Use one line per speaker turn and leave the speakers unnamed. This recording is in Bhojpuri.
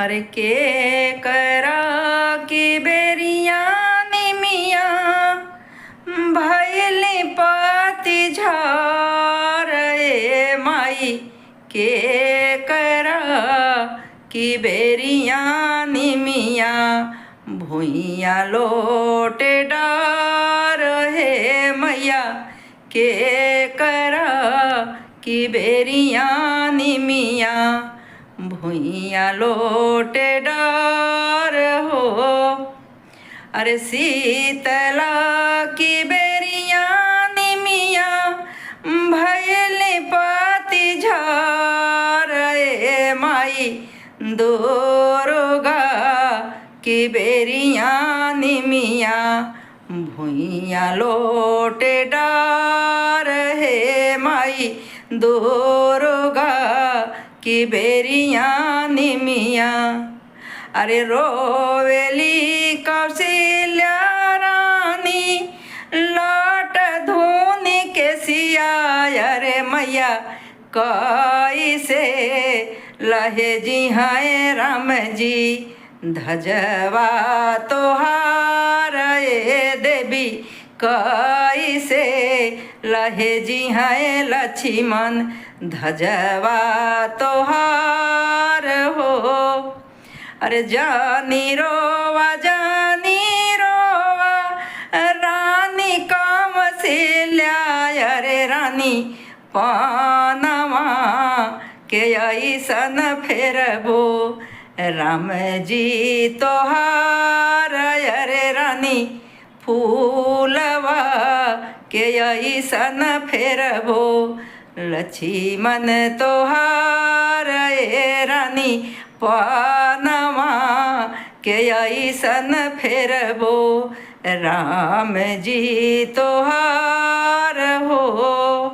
अरे के करा की बेरिया निमिया भैली पाती झार ए माई के करा की बेरिया निमिया भुइया लोटे डार हे मैया के करा की बेरिया निमिया भुइया लोटे डार हो। अरे शीतला की बेरिया निमिया भैली पाती झार ए माई दुर्गा की बेरिया निमिया भुइया लोटे डार हे माई दुर्गा की बेरिया निमिया। अरे रोवेली कौशल्या रानी लौट धुनी के सिया अरे मैया कैसे लहे जी हैं राम जी धजवा तोहार ए देवी कैसे लहे जी हैं लक्ष्मण धजवा तोहार हो। अरे जानी रोवा रानी कौशल्या अरे रानी पानवा के ऐसन फेरबो राम जी तोहार अरे रानी फूलवा के ऐसन फेरबो लक्ष्मण तोहार ए रानी पानवा के ऐसन फेरबो राम जी तोहार हो।